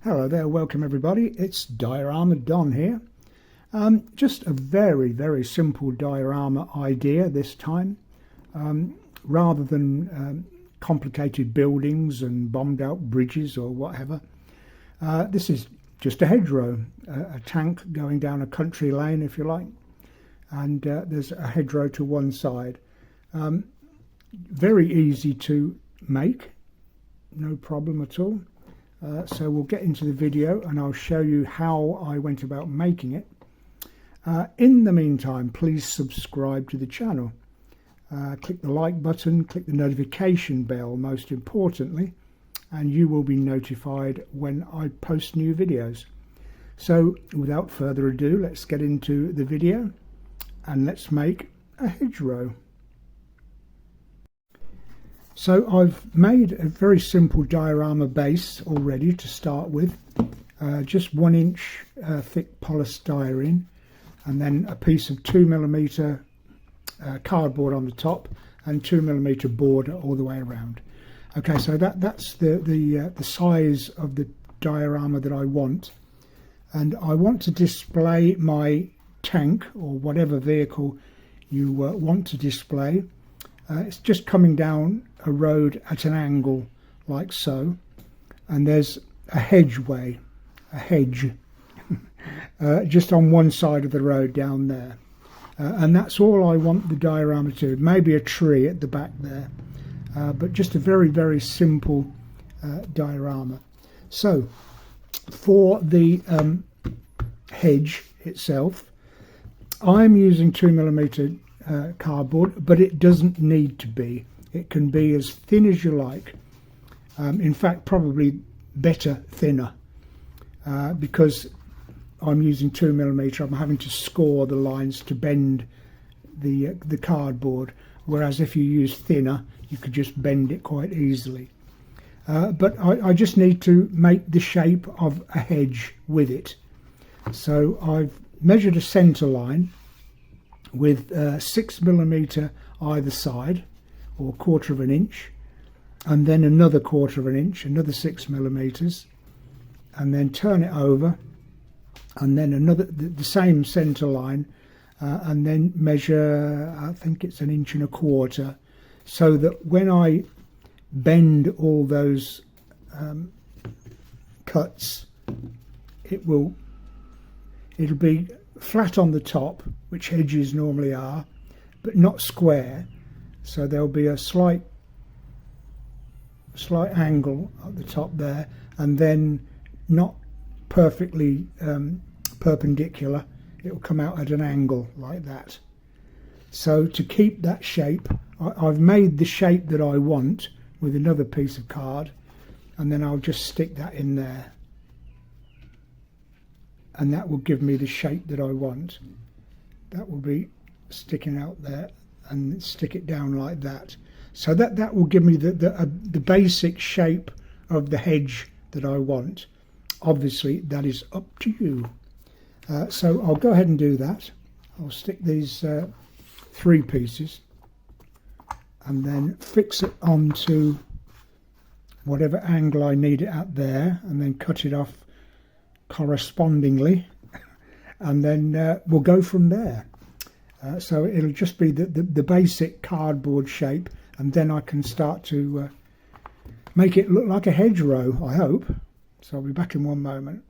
Hello there, welcome everybody. It's Diorama Don here. Just a very simple diorama idea this time. Rather than complicated buildings and bombed out bridges or whatever. This is just a hedgerow, a tank going down a country lane if you like. And there's a hedgerow to one side. Very easy to make, no problem at all. So we'll get into the video and I'll show you how I went about making it. In the meantime, please subscribe to the channel. Click the like button, click the notification bell most importantly, and you will be notified when I post new videos. So without further ado, let's get into the video and let's make a hedgerow. So I've made a very simple diorama base already to start with. Just 1 inch thick polystyrene and then a piece of 2mm cardboard on the top and 2mm border all the way around. Okay, so that's the size of the diorama that I want, and I want to display my tank or whatever vehicle you want to display. It's just coming down a road at an angle like so, and there's a hedge just on one side of the road down there, and that's all I want the diorama to. Maybe a tree at the back there, but just a very simple diorama. So for the hedge itself, I'm using 2mm cardboard, but it doesn't need to be. It can be as thin as you like. In fact, probably better thinner, because I'm using 2mm. I'm having to score the lines to bend the cardboard, whereas if you use thinner, you could just bend it quite easily. But I just need to make the shape of a hedge with it. So I've measured a centre line with 6mm either side, or 1/4 inch, and then another 1/4 inch, another 6mm, and then turn it over, and then another the same centre line, and then measure, I think it's 1.25 inches, so that when I bend all those cuts, it'll be flat on the top, which hedges normally are, but not square. So there'll be a slight angle at the top there, and then not perfectly perpendicular. It will come out at an angle like that. So to keep that shape, I've made the shape that I want with another piece of card, and then I'll just stick that in there, and that will give me the shape that I want. That will be sticking out there, and stick it down like that. So that will give me the basic shape of the hedge that I want. Obviously that is up to you. So I'll go ahead and do that. I'll stick these 3 pieces and then fix it onto whatever angle I need it at there, and then cut it off correspondingly, and then we'll go from there. So it'll just be the basic cardboard shape, and then I can start to make it look like a hedgerow, I hope. So I'll be back in one moment.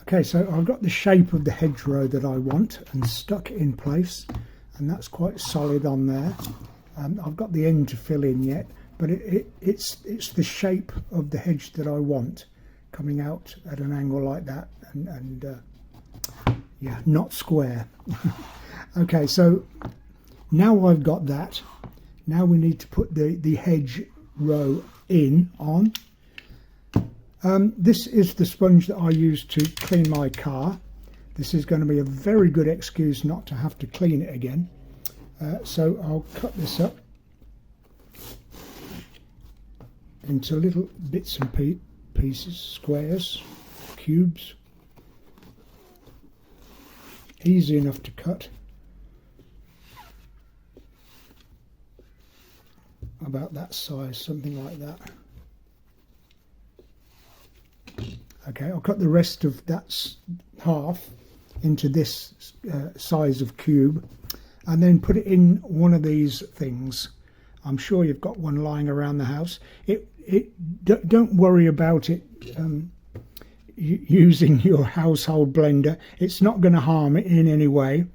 Okay, so I've got the shape of the hedgerow that I want and stuck in place, and that's quite solid on there. I've got the end to fill in yet, but it's the shape of the hedge that I want, coming out at an angle like that, and yeah, not square. Okay, so now I've got that. Now we need to put the hedge row on. This is the sponge that I use to clean my car. This is going to be a very good excuse not to have to clean it again. So I'll cut this up into little bits and pieces, squares, cubes. Easy enough to cut. About that size, something like that. Okay, I'll cut the rest of that half into this size of cube, and then put it in one of these things. I'm sure you've got one lying around the house. Don't worry about it using your household blender. It's not going to harm it in any way.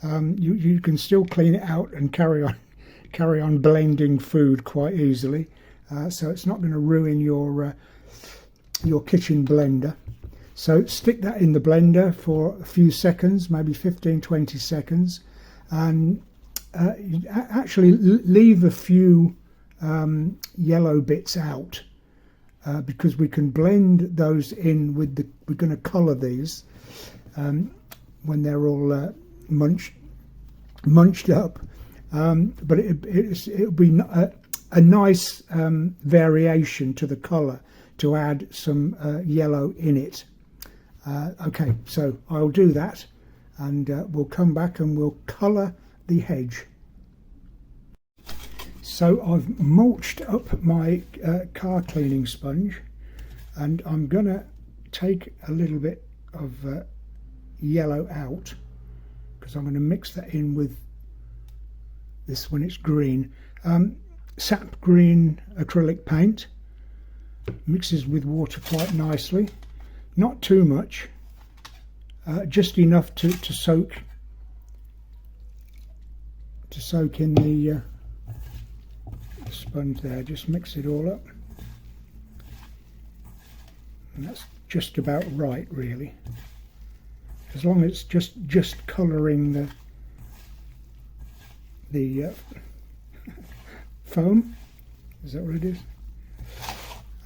You can still clean it out and carry on blending food quite easily. So it's not going to ruin your kitchen blender. So stick that in the blender for a few seconds, maybe 15-20 seconds, and actually leave a few yellow bits out, because we can blend those in with we're going to colour these when they're all munched up, but it'll be a nice variation to the colour to add some yellow in it. Okay, so I'll do that, and we'll come back and we'll colour the hedge. So I've mulched up my car cleaning sponge, and I'm going to take a little bit of yellow out, because I'm going to mix that in with this when it's green. Sap green acrylic paint mixes with water quite nicely, not too much, just enough to soak in the sponge there. Just mix it all up, and that's just about right, really, as long as it's just colouring the foam. Is that what it is?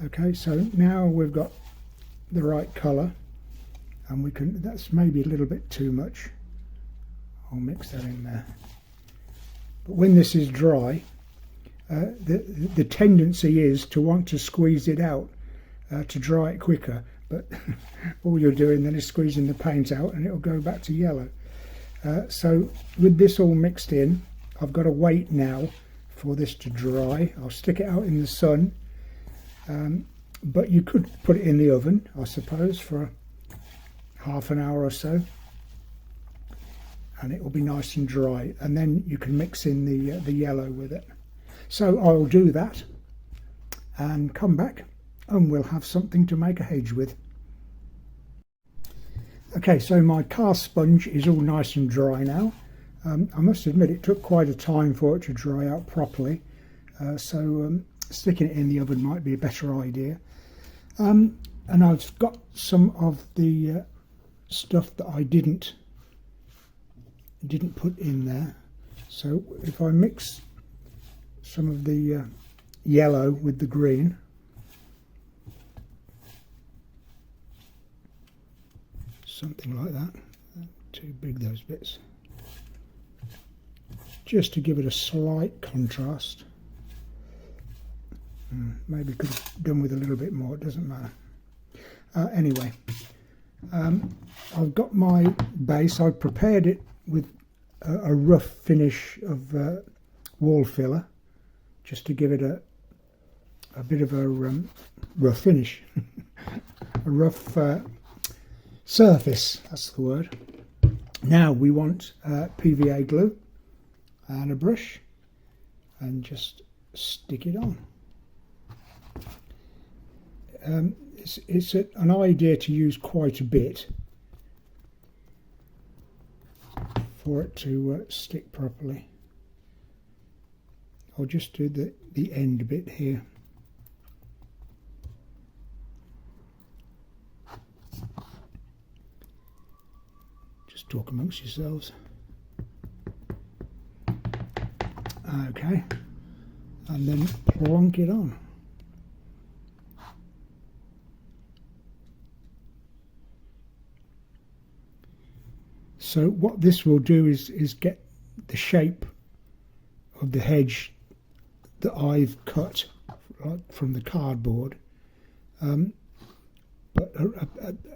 Okay, so now we've got the right colour, and we can, that's maybe a little bit too much. I'll mix that in there. But when this is dry, the tendency is to want to squeeze it out to dry it quicker, but all you're doing then is squeezing the paint out, and it'll go back to yellow. So with this all mixed in, I've got to wait now for this to dry. I'll stick it out in the sun, but you could put it in the oven, I suppose, for half an hour or so, and it will be nice and dry, and then you can mix in the yellow with it. So I'll do that and come back, and we'll have something to make a hedge with. Okay, so my car sponge is all nice and dry now. I must admit it took quite a time for it to dry out properly, so sticking it in the oven might be a better idea. And I've got some of the stuff that I didn't put in there. So if I mix some of the yellow with the green, something like that. Too big, those bits. Just to give it a slight contrast. Maybe could have done with a little bit more, it doesn't matter. Anyway, I've got my base. I've prepared it with a rough finish of wall filler, just to give it a bit of a rough finish, a rough surface, that's the word. Now we want PVA glue and a brush, and just stick it on. It's an idea to use quite a bit for it to stick properly. I'll just do the end bit here. Just talk amongst yourselves. Okay, and then plonk it on. So what this will do is get the shape of the hedge that I've cut from the cardboard. But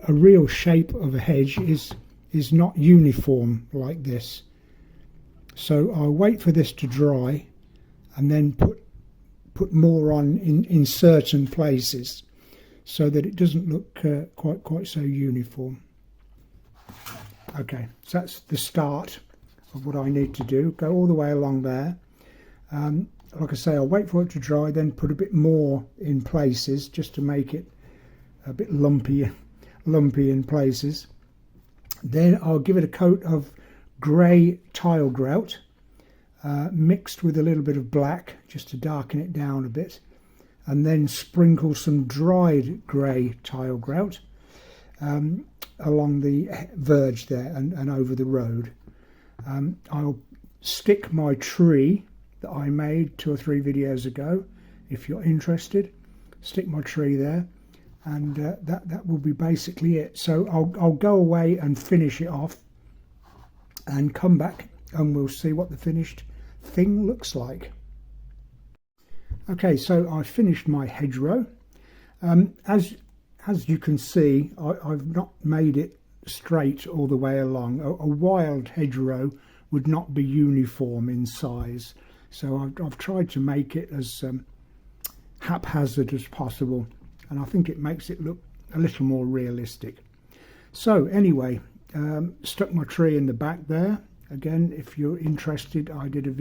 a real shape of a hedge is not uniform like this. So I'll wait for this to dry, and then put more on in certain places. so that it doesn't look quite so uniform. Okay, so that's the start of what I need to do. Go all the way along there. Like I say, I'll wait for it to dry, then put a bit more in places just to make it a bit lumpy in places. Then I'll give it a coat of grey tile grout mixed with a little bit of black just to darken it down a bit, and then sprinkle some dried grey tile grout along the verge there and over the road. I'll stick my tree that I made 2 or 3 videos ago. If you're interested, stick my tree there, and that will be basically it. So I'll go away and finish it off and come back and we'll see what the finished thing looks like. Okay, so I finished my hedgerow. As you can see, I've not made it straight all the way along. A wild hedgerow would not be uniform in size, so I've tried to make it as haphazard as possible, and I think it makes it look a little more realistic. So anyway, stuck my tree in the back there. Again, if you're interested, I did a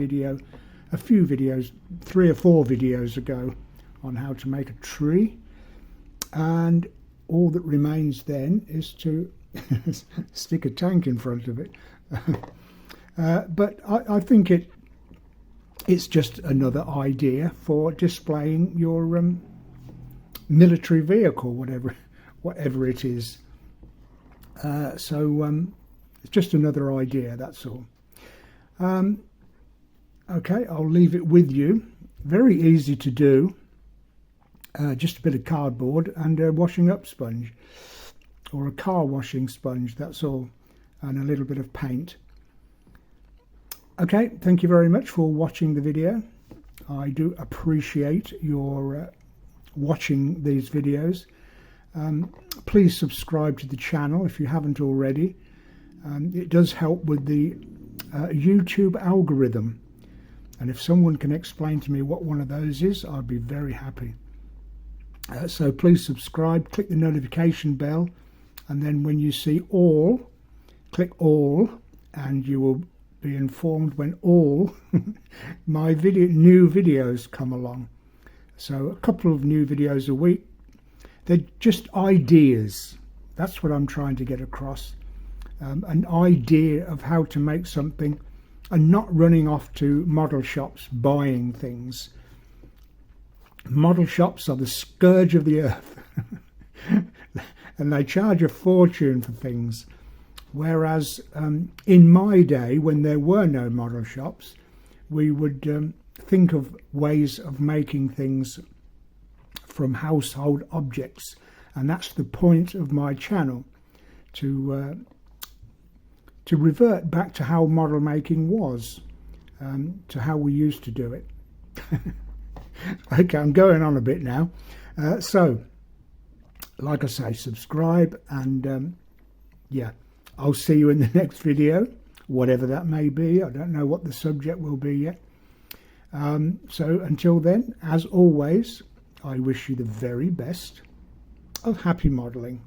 few videos, 3 or 4 videos ago, on how to make a tree, and all that remains then is to stick a tank in front of it. But I think it's just another idea for displaying your military vehicle, whatever it is. It's just another idea, that's all. Okay, I'll leave it with you. Very easy to do. Just a bit of cardboard and a washing up sponge, or a car washing sponge, that's all, and a little bit of paint. Okay, thank you very much for watching the video. I do appreciate your watching these videos. Please subscribe to the channel if you haven't already. It does help with the YouTube algorithm, and if someone can explain to me what one of those is, I'd be very happy. So please subscribe, click the notification bell, and then when you see all, click all, and you will be informed when all my new videos come along. So a couple of new videos a week. They're just ideas. That's what I'm trying to get across. An idea of how to make something, and not running off to model shops buying things. Model shops are the scourge of the earth and they charge a fortune for things, whereas in my day, when there were no model shops, we would think of ways of making things from household objects, and that's the point of my channel, to revert back to how model making was, to how we used to do it. Okay, I'm going on a bit now. So, like I say, subscribe, and yeah, I'll see you in the next video, whatever that may be. I don't know what the subject will be yet. So until then, as always, I wish you the very best of happy modelling.